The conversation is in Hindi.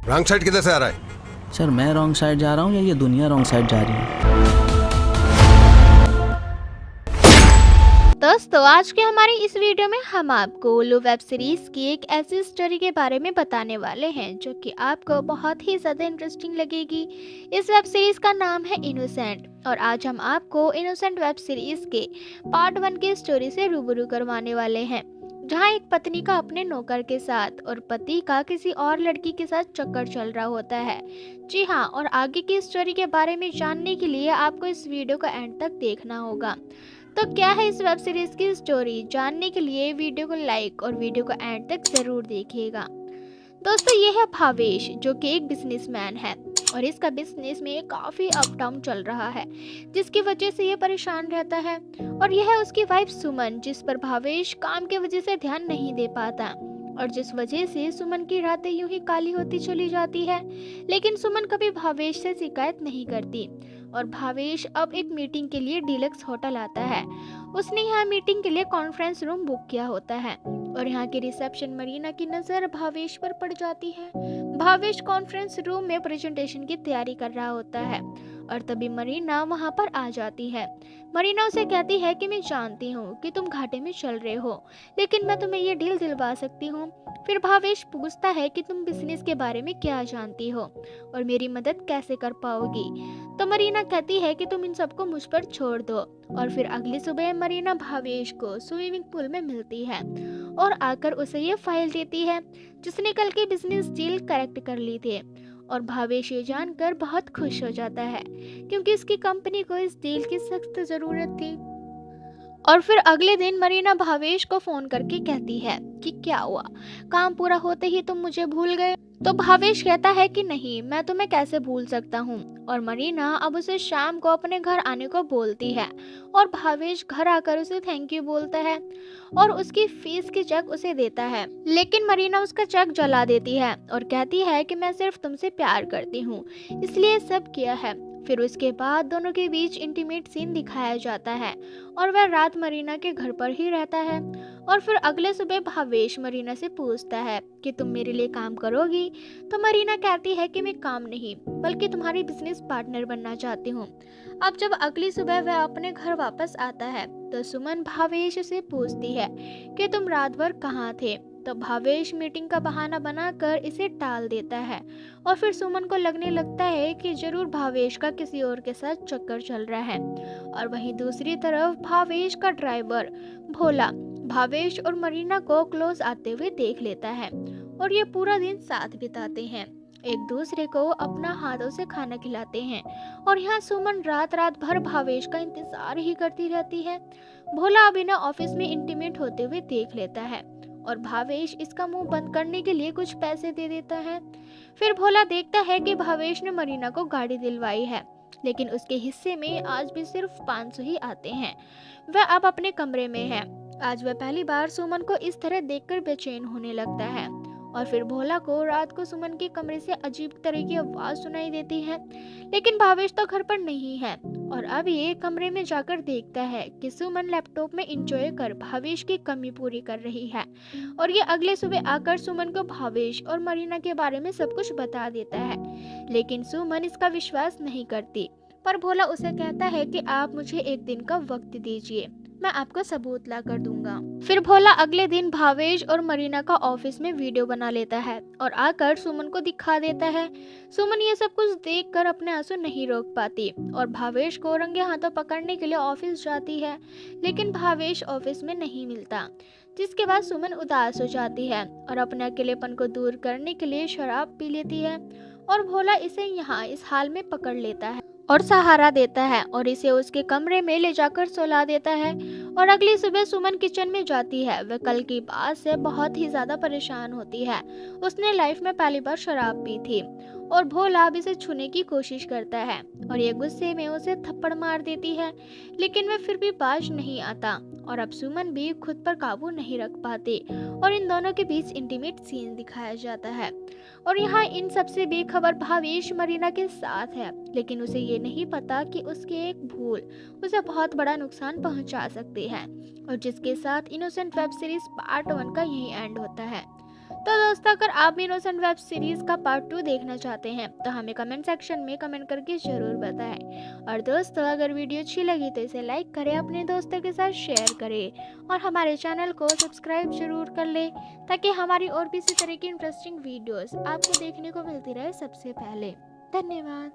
रॉन्ग साइड किधर से आ रहा है? सर मैं रॉन्ग साइड जा रहा हूँ या ये दुनिया रॉन्ग साइड जा रही है? दोस्तों आज के हमारी इस वीडियो में हम आपको उल्लू वेब सीरीज की एक ऐसी स्टोरी के बारे में बताने वाले हैं जो कि आपको बहुत ही ज़्यादा इंटरेस्टिंग लगेगी। इस वेब सीरीज का नाम है इनोसेंट और आज हम आपको इनोसेंट वेब सीरीज के पार्ट 1 की स्टोरी से रूबरू करवाने वाले हैं, जहां एक पत्नी का अपने नौकर के साथ और पति का किसी और लड़की के साथ चक्कर चल रहा होता है। जी हाँ, और आगे की स्टोरी के बारे में जानने के लिए आपको इस वीडियो को एंड तक देखना होगा। तो क्या है इस वेब सीरीज की स्टोरी, जानने के लिए वीडियो को लाइक और वीडियो को एंड तक जरूर देखिएगा। दोस्तों ये है भावेश जो कि एक बिजनेसमैन है और इसका बिजनेस में काफ़ी अप डाउन चल रहा है, जिसकी वजह से ये परेशान रहता है। और यह है उसकी वाइफ सुमन, जिस पर भावेश काम की वजह से ध्यान नहीं दे पाता और जिस वजह से सुमन की रातें यूं ही काली होती चली जाती है। लेकिन सुमन कभी भावेश से शिकायत नहीं करती और भावेश अब एक मीटिंग के लिए डीलक्स होटल आता है। उसने यहाँ मीटिंग के लिए कॉन्फ्रेंस रूम बुक किया होता है और यहाँ की रिसेप्शन मरीना की नज़र भावेश पर पड़ जाती है। भावेश कॉन्फ्रेंस रूम में प्रेजेंटेशन की तैयारी कर रहा होता है और तभी मरीना वहाँ पर आ जाती है। मरीना उसे कहती है कि मैं जानती हूँ कि तुम घाटे में चल रहे हो, लेकिन मैं तुम्हें ये डील दिलवा सकती हूँ। फिर भावेश पूछता है कि तुम बिजनेस के बारे में क्या जानती हो और मेरी मदद कैसे कर पाओगी। तो मरीना कहती है कि तुम इन सबको मुझ पर छोड़ दो। और फिर अगली सुबह मरीना भावेश को स्विमिंग पूल में मिलती है और आकर उसे ये फाइल देती है जिसने कल की बिजनेस डील करेक्ट कर ली थी। और भावेश ये जानकर बहुत खुश हो जाता है क्योंकि इसकी कंपनी को इस डील की सख्त जरूरत थी। और फिर अगले दिन मरीना भावेश को फोन करके कहती है कि क्या हुआ, काम पूरा होते ही तुम मुझे भूल गए। तो भावेश कहता है कि नहीं, मैं तुम्हें कैसे भूल सकता हूँ। और मरीना अब उसे शाम को अपने घर आने को बोलती है और भावेश घर आकर उसे थैंक यू बोलता है और उसकी फीस की चेक उसे देता है। लेकिन मरीना उसका चेक जला देती है और कहती है कि मैं सिर्फ तुमसे प्यार करती हूँ, इसलिए सब किया है। फिर उसके बाद दोनों के बीच इंटीमेट सीन दिखाया जाता है और वह रात मरीना के घर पर ही रहता है। और फिर अगले सुबह भावेश मरीना से पूछता है कि तुम मेरे लिए काम करोगी। तो मरीना कहती है कि मैं काम नहीं बल्कि तुम्हारी बिजनेस पार्टनर बनना चाहती हूँ। अब जब अगली सुबह वह अपने घर वापस आता है तो सुमन भावेश से पूछती है कि तुम रात भर कहाँ थे। तो भावेश मीटिंग का बहाना बनाकर इसे टाल देता है और फिर सुमन को लगने लगता है कि जरूर भावेश का किसी और के साथ चक्कर चल रहा है। और वहीं दूसरी तरफ भावेश का ड्राइवर भोला भावेश और मरीना को क्लोज आते हुए देख लेता है और ये पूरा दिन साथ बिताते हैं, एक दूसरे को अपना हाथों से खाना खिलाते हैं। और यहाँ सुमन रात रात भर भावेश का इंतजार ही करती रहती है। भोला अब इन्हें ऑफिस में इंटीमेट होते हुए देख लेता है और भावेश इसका मुंह बंद करने के लिए कुछ पैसे दे देता है। फिर भोला देखता है कि भावेश ने मरीना को गाड़ी दिलवाई है, लेकिन उसके हिस्से में आज भी सिर्फ 500 ही आते हैं। वह अब अपने कमरे में है। आज वह पहली बार सुमन को इस तरह देखकर बेचैन होने लगता है। और फिर भोला को रात को सुमन के कमरे से अजीब तरह की आवाज सुनाई देती है, लेकिन भावेश तो घर पर नहीं है। और अब ये कमरे में जाकर देखता है कि सुमन लैपटॉप में एंजॉय कर भावेश की कमी पूरी कर रही है। और ये अगले सुबह आकर सुमन को भावेश और मरीना के बारे में सब कुछ बता देता है, लेकिन सुमन इसका विश्वास नहीं करती। पर भोला उसे कहता है कि आप मुझे एक दिन का वक्त दीजिए, मैं आपको सबूत ला कर दूंगा। फिर भोला अगले दिन भावेश और मरीना का ऑफिस में वीडियो बना लेता है और आकर सुमन को दिखा देता है। सुमन ये सब कुछ देखकर अपने आंसू नहीं रोक पाती और भावेश को रंगे हाथों पकड़ने के लिए ऑफिस जाती है, लेकिन भावेश ऑफिस में नहीं मिलता, जिसके बाद सुमन उदास हो जाती है और अपने अकेलेपन को दूर करने के लिए शराब पी लेती है। और भोला इसे यहाँ इस हाल में पकड़ लेता है और सहारा देता है और इसे उसके कमरे में ले जाकर सुला देता है। और अगली सुबह सुमन किचन में जाती है। वह कल की बात से बहुत ही ज्यादा परेशान होती है। उसने लाइफ में पहली बार शराब पी थी और भोला अब इसे छूने की कोशिश करता है और ये गुस्से में उसे थप्पड़ मार देती है, लेकिन वह फिर भी बाज नहीं आता। और अब सुमन भी खुद पर काबू नहीं रख पाती और इन दोनों के बीच इंटीमेट सीन दिखाया जाता है। और यहाँ इन सबसे बेखबर भावेश मरीना के साथ है, लेकिन उसे ये नहीं पता कि उसकी एक भूल उसे बहुत बड़ा नुकसान पहुंचा सकती है। और जिसके साथ इनोसेंट वेब सीरीज पार्ट 1 का यही एंड होता है। तो दोस्तों अगर आप भी इनोसेंट वेब सीरीज का पार्ट 2 देखना चाहते हैं तो हमें कमेंट सेक्शन में कमेंट करके जरूर बताएं। और दोस्तों अगर वीडियो अच्छी लगी तो इसे लाइक करें, अपने दोस्तों के साथ शेयर करें और हमारे चैनल को सब्सक्राइब जरूर कर लें ताकि हमारी और भी इसी तरह की इंटरेस्टिंग वीडियोस आपको देखने को मिलती रहे सबसे पहले। धन्यवाद।